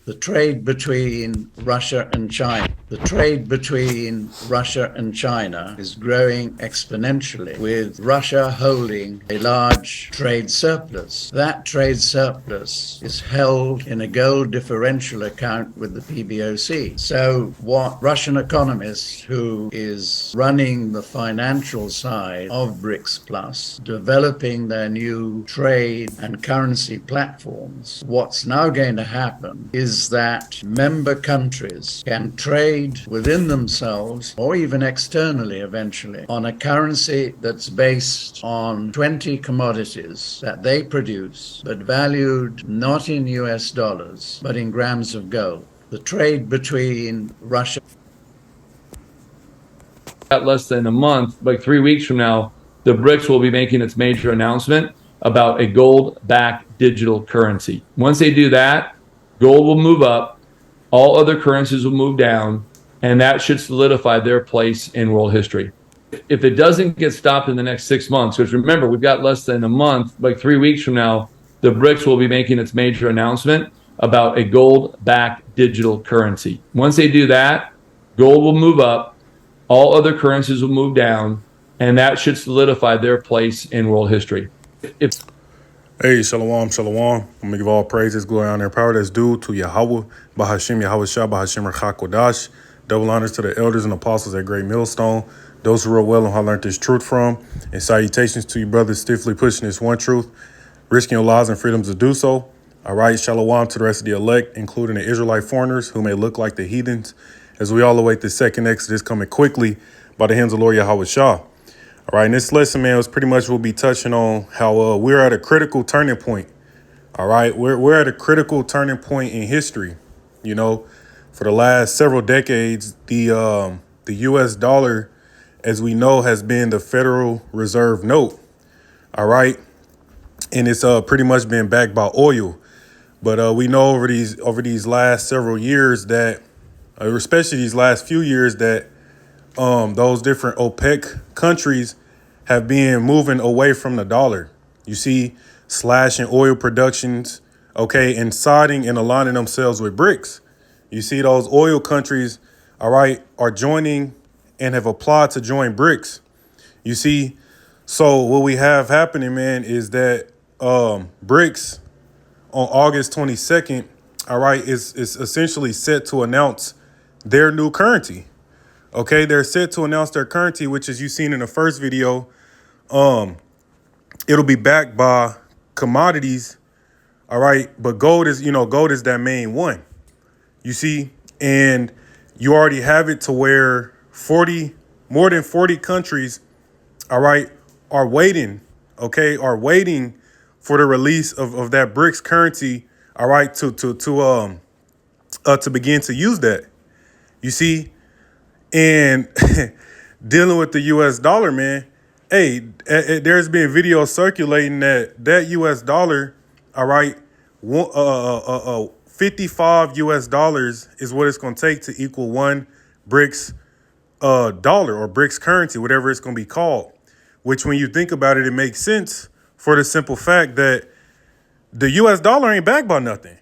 The trade between Russia and China. The trade between Russia and China is growing exponentially, with Russia holding a large trade surplus. That trade surplus is held in a gold differential account with the PBOC. So what Russian economists, who is running the financial side of BRICS Plus, developing their new trade and currency platforms, what's now going to happen is that member countries can trade within themselves or even externally eventually on a currency that's based on 20 commodities that they produce, but valued not in US dollars, but in grams of gold. The trade between Russia less than a month, like 3 weeks from now, the BRICS will be making its major announcement about a gold-backed digital currency. Once they do that, gold will move up, all other currencies will move down, and that should solidify their place in world history. If it doesn't get stopped in the next 6 months, because remember, we've got less than a month, like 3 weeks from now, the BRICS will be making its major announcement about a gold-backed digital currency. Once they do that, gold will move up, all other currencies will move down, and that should solidify their place in world history. Hey, shalom, shalom. I'm going to give all praises, glory, honor, and power that's due to Yahweh, Bahashim, Yahweh Shah, Bahashim, Rachakodash. Double honors to the elders and apostles at Great Millstone, those who wrote well and who I learned this truth from. And salutations to you brothers stiffly pushing this one truth, risking your lives and freedoms to do so. All right, shalom to the rest of the elect, including the Israelite foreigners who may look like the heathens, as we all await the second Exodus coming quickly by the hands of Lord Yahweh Shah. All right, in this lesson, man, was pretty much we'll be touching on how we're at a critical turning point. All right, we're at a critical turning point in history. You know, for the last several decades, the U.S. dollar, as we know, has been the Federal Reserve note. All right, and it's pretty much been backed by oil. But we know over these last several years that, especially these last few years, that those different OPEC countries have been moving away from the dollar. You see, slashing oil productions, okay, and siding and aligning themselves with BRICS. You see those oil countries, all right, are joining and have applied to join BRICS. You see, so what we have happening, man, is that BRICS on August 22nd, all right, is essentially set to announce their new currency. Okay, they're set to announce their currency, which, as you've seen in the first video, it'll be backed by commodities. All right, but gold is that main one. You see, and you already have it to where more than 40 countries, all right, are waiting for the release of that BRICS currency, all right, to begin to use that. You see, and dealing with the U.S. dollar, man, hey, there's been videos circulating that U.S. dollar, all right, 55 U.S. dollars is what it's going to take to equal one BRICS dollar or BRICS currency, whatever it's going to be called, which when you think about it, it makes sense for the simple fact that the U.S. dollar ain't backed by nothing.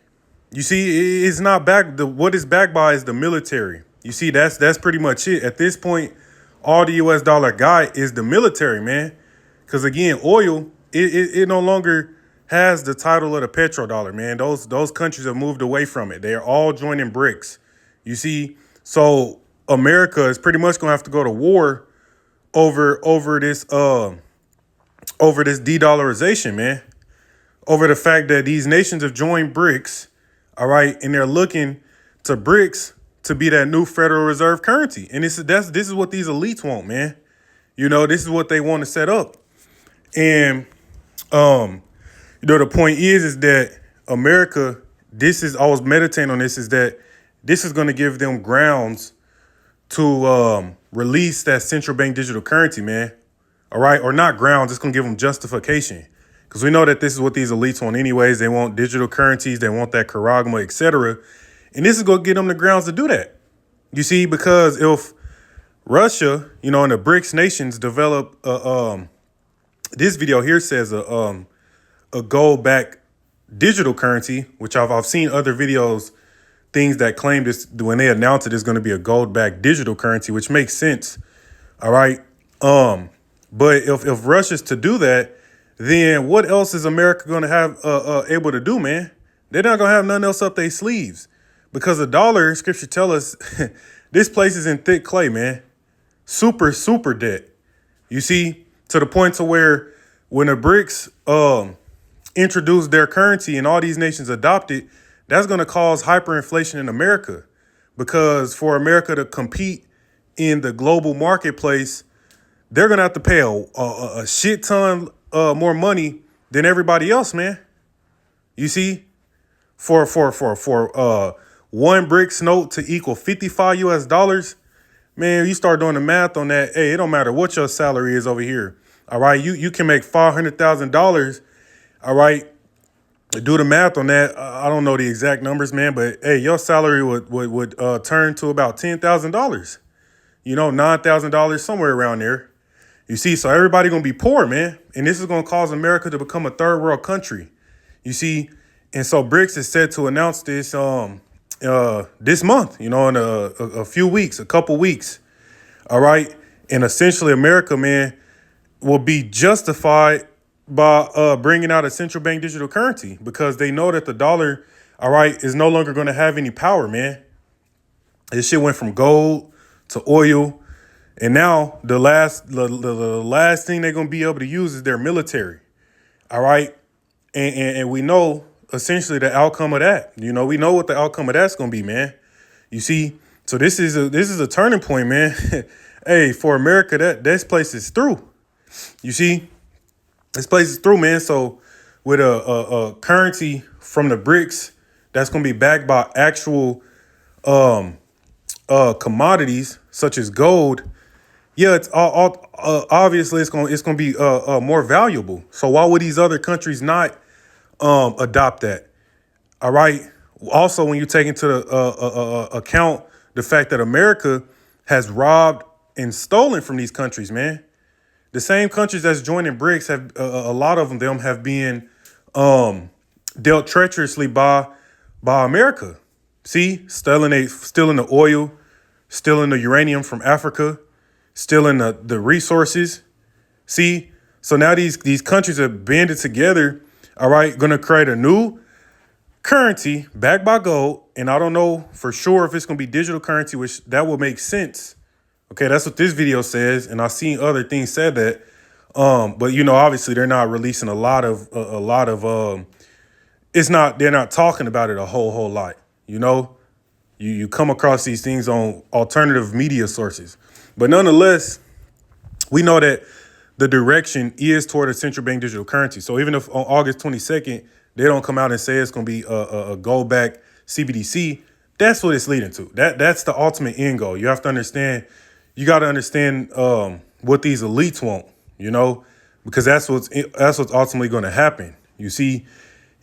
You see, it's not backed. What it's backed by is the military. You see, that's pretty much it. At this point, all the U.S. dollar got is the military, man. Because again, oil, it no longer has the title of the petrodollar, man. Those countries have moved away from it. They are all joining BRICS. You see, so America is pretty much gonna have to go to war over this de-dollarization, man. Over the fact that these nations have joined BRICS, all right, and they're looking to BRICS to be that new Federal Reserve currency. And this is what these elites want, man. You know, this is what they want to set up. And the point is that America, I was meditating on this, is that this is going to give them grounds to release that central bank digital currency, man. All right, or not grounds, it's going to give them justification. Because we know that this is what these elites want anyways. They want digital currencies, they want that charagma, etc. And this is going to give them the grounds to do that. You see, because if Russia, and the BRICS nations develop, this video here says a gold-backed digital currency, which I've seen other videos things that claim this when they announce it is going to be a gold-backed digital currency, which makes sense. All right. But if Russia's to do that, then what else is America going to have able to do, man? They're not going to have nothing else up their sleeves because the dollar, scripture tell us, this place is in thick clay, man. Super, super debt. You see, to the point to where when the BRICS introduced their currency and all these nations adopt it, that's going to cause hyperinflation in America because for America to compete in the global marketplace, they're going to have to pay a shit ton more money than everybody else, man. You see, for one BRICS note to equal 55 US dollars, man, you start doing the math on that. Hey, it don't matter what your salary is over here. All right. You can make $500,000. All right. Do the math on that. I don't know the exact numbers, man, but hey, your salary would turn to about $10,000, $9,000, somewhere around there. You see, so everybody going to be poor, man. And this is going to cause America to become a third world country. You see, and so BRICS is set to announce this this month, in a few weeks, a couple weeks. All right. And essentially America, man, will be justified by bringing out a central bank digital currency because they know that the dollar, all right, is no longer going to have any power, man. This shit went from gold to oil. And now the last thing they're going to be able to use is their military. All right. And we know essentially the outcome of that. We know what the outcome of that's going to be, man. You see, so this is a turning point, man. Hey, for America, this place is through. You see, this place is through, man. So with a currency from the BRICS that's going to be backed by actual commodities such as gold. Yeah, it's all obviously it's going to be more valuable. So why would these other countries not adopt that? All right. Also, when you take into account the fact that America has robbed and stolen from these countries, man. The same countries that's joining BRICS have a lot of them have been dealt treacherously by America. See, stealing the oil, stealing the uranium from Africa, stealing the resources. See, so now these countries are banded together. All right, going to create a new currency backed by gold, and I don't know for sure if it's going to be digital currency, which that would make sense. Okay, that's what this video says, and I've seen other things said that. But obviously they're not releasing a lot of they're not talking about it a whole lot. You come across these things on alternative media sources. But nonetheless, we know that the direction is toward a central bank digital currency. So even if on August 22nd, they don't come out and say it's going to be a gold-backed Cbdc, that's what it's leading to. That's the ultimate end goal. You have to understand. You got to understand what these elites want, because that's what's ultimately going to happen. You see,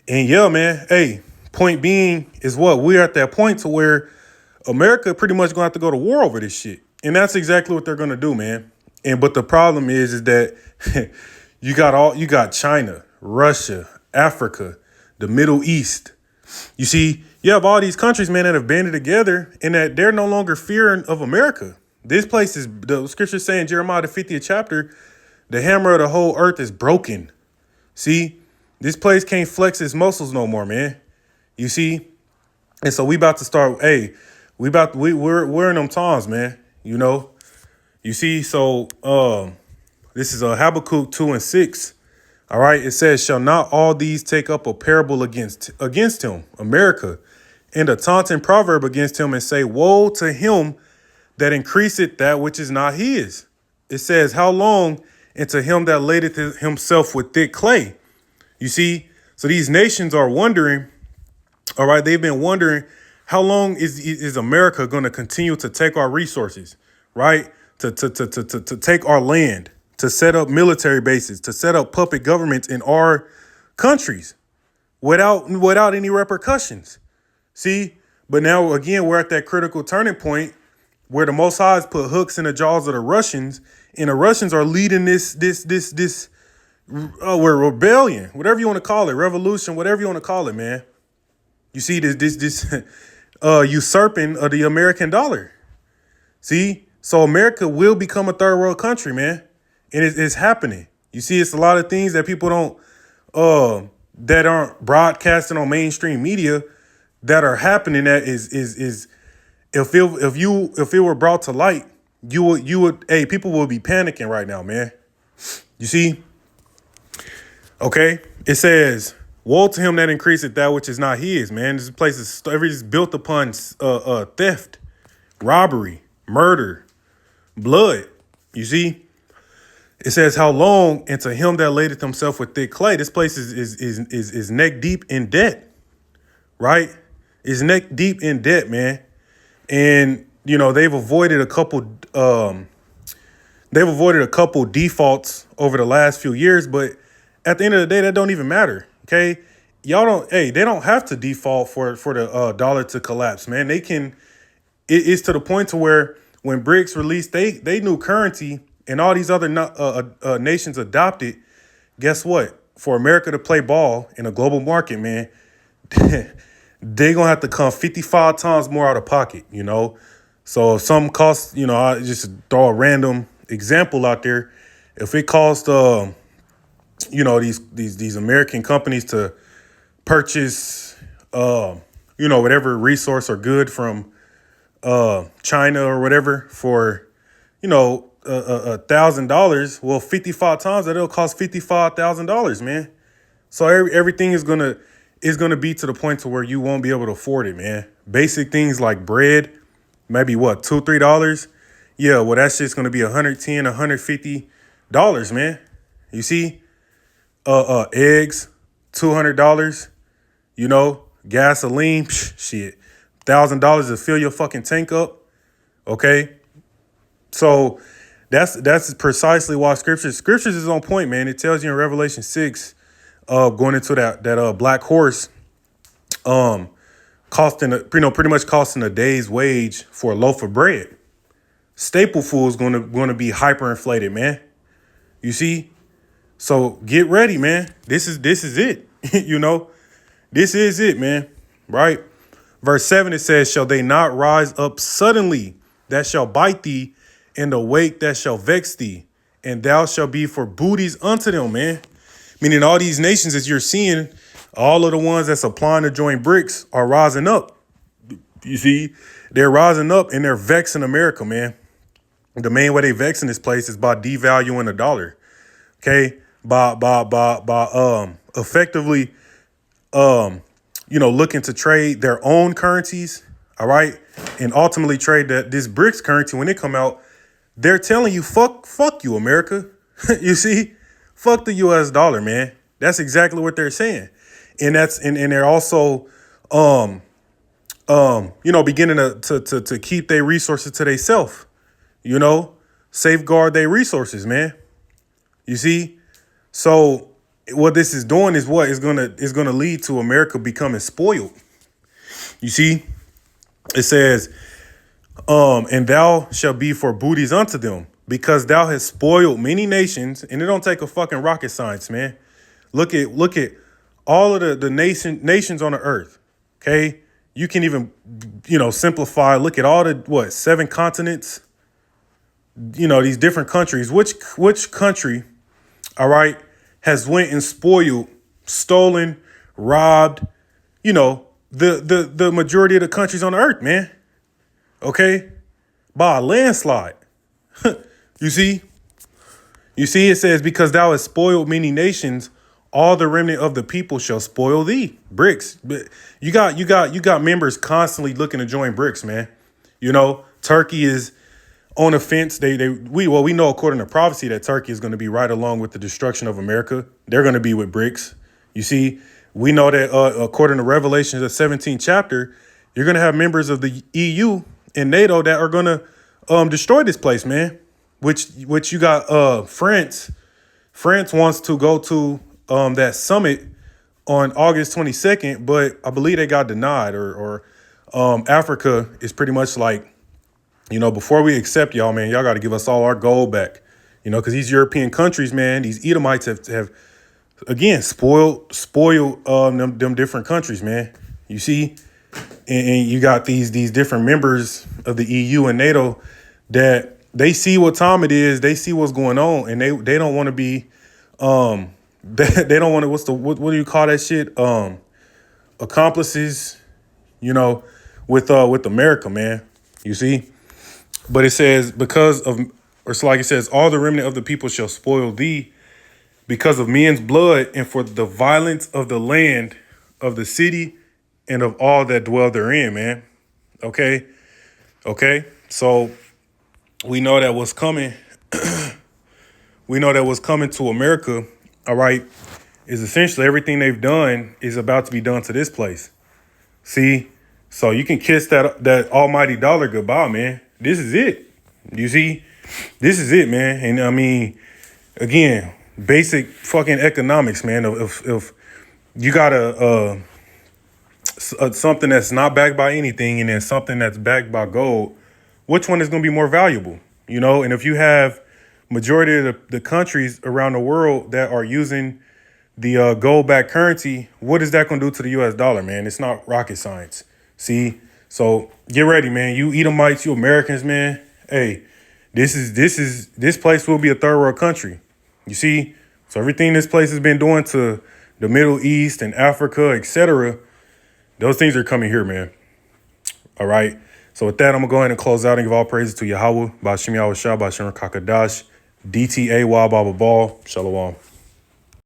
and yeah, man. Hey, point being is what we're at that point to where America pretty much going to have to go to war over this shit, and that's exactly what they're going to do, man. But the problem is that you got China, Russia, Africa, the Middle East. You see, you have all these countries, man, that have banded together and that they're no longer fearing of America. This place is, the scripture saying, Jeremiah, the 50th chapter, the hammer of the whole earth is broken. See, this place can't flex its muscles no more, man. You see? And so we about to start, hey, we're in them times, man. You see, so this is Habakkuk 2:6. All right, it says, shall not all these take up a parable against him, America, and a taunting proverb against him and say, woe to him that increaseth that which is not his. It says, how long? And to him that ladeth himself with thick clay. You see, so these nations are wondering, all right, they've been wondering, how long is America going to continue to take our resources, right? To take our land, to set up military bases, to set up puppet governments in our countries without any repercussions. See, but now again, we're at that critical turning point where the Most High has put hooks in the jaws of the Russians, and the Russians are leading this rebellion, whatever you want to call it, revolution, whatever you want to call it, man. You see this usurping of the American dollar. See, so America will become a third world country, man, and it's happening. You see, it's a lot of things that people don't, that aren't broadcasting on mainstream media, that are happening. That is if it were brought to light, you would hey, people will be panicking right now, man. You see, okay, it says, "Woe to him that increaseth that which is not his." Man, this place is built upon theft, robbery, murder, blood. You see, it says, "How long? And to him that ladeth himself with thick clay." This place is neck deep in debt, right? It's neck deep in debt, man. And you know they've avoided a couple defaults over the last few years, but at the end of the day, that don't even matter. Okay, they don't have to default for the dollar to collapse, man. They can. It's to the point to where when BRICS released they new currency and all these other nations adopted, guess what? For America to play ball in a global market, man, they gonna have to come 55 times more out of pocket, you know. So if something costs, you know, I just throw a random example out there. If it costs, you know, these American companies to purchase, you know, whatever resource or good from China or whatever for, you know, $1,000, well, 55 times that, it'll cost $55,000, man. So everything is gonna be to the point to where you won't be able to afford it, man. Basic things like bread, maybe what, $2-3. Yeah, well, that shit's gonna be $110, $150, man. You see, eggs, $200. You know, gasoline, shit, $1,000 to fill your fucking tank up. Okay, so that's precisely why scriptures is on point, man. It tells you in Revelation 6, going into that black horse, costing pretty much costing a day's wage for a loaf of bread. Staple food is going to be hyperinflated, man. You see, so get ready, man. This is it. You know, this is it, man. Right. Verse 7, it says, "Shall they not rise up suddenly that shall bite thee, and awake that shall vex thee, and thou shalt be for booties unto them," man. Meaning all these nations, as you're seeing, all of the ones that's applying to join BRICS are rising up. You see, they're rising up and they're vexing America, man. The main way they vexing this place is by devaluing the dollar. Okay, by effectively, you know, looking to trade their own currencies. All right, and ultimately trade this BRICS currency when it come out. They're telling you, fuck you, America. You see, fuck the U.S. dollar, man. That's exactly what they're saying, and they're also, you know, beginning to keep their resources to themselves. You know, safeguard their resources, man. You see, so what this is doing is what is gonna lead to America becoming spoiled. You see, it says, "And thou shalt be for booties unto them, because thou hast spoiled many nations." And it don't take a fucking rocket science, man. Look at all of the nations on the earth. Okay, you can even, you know, simplify. Look at all the 7 continents. You know, these different countries. Which country, all right, has went and spoiled, stolen, robbed, you know, the majority of the countries on the earth, man. Okay, by a landslide. You see, it says, "Because thou hast spoiled many nations, all the remnant of the people shall spoil thee." BRICS. But you got members constantly looking to join BRICS, man. You know, Turkey is on the fence. We know according to prophecy that Turkey is going to be right along with the destruction of America. They're going to be with BRICS. You see, we know that according to Revelation, the 17th chapter, you're going to have members of the EU and NATO that are going to destroy this place, man. Which you got France. France wants to go to that summit on August 22nd, but I believe they got denied. Or Africa is pretty much like, you know, before we accept y'all, man, y'all got to give us all our gold back. You know, because these European countries, man, these Edomites have again spoiled them different countries, man. You see, and you got these different members of the EU and NATO that they see what time it is, they see what's going on, and they don't want to be they don't want to what do you call that shit, accomplices, you know, with America, man. You see? But it says, so like it says, all the remnant of the people shall spoil thee because of men's blood and for the violence of the land, of the city, and of all that dwell therein, man. Okay? So we know that what's coming, we know that what's coming to America, all right, is essentially everything they've done is about to be done to this place. See? So you can kiss that almighty dollar goodbye, man. This is it. You see? This is it, man. And I mean, again, basic fucking economics, man. If you got something that's not backed by anything and then something that's backed by gold, which one is going to be more valuable? You know, and if you have majority of the countries around the world that are using the gold-backed currency, what is that going to do to the U.S. dollar, man? It's not rocket science. See? So get ready, man. You Edomites, you Americans, man. Hey, this place will be a third world country. You see? So everything this place has been doing to the Middle East and Africa, etc., those things are coming here, man. All right. So with that, I'm going to go ahead and close out and give all praises to Yahweh, Ba'ashim Yahweh Shah, Ba'ashim Kakadash, DTA, Wa Baba Ball, Shalom.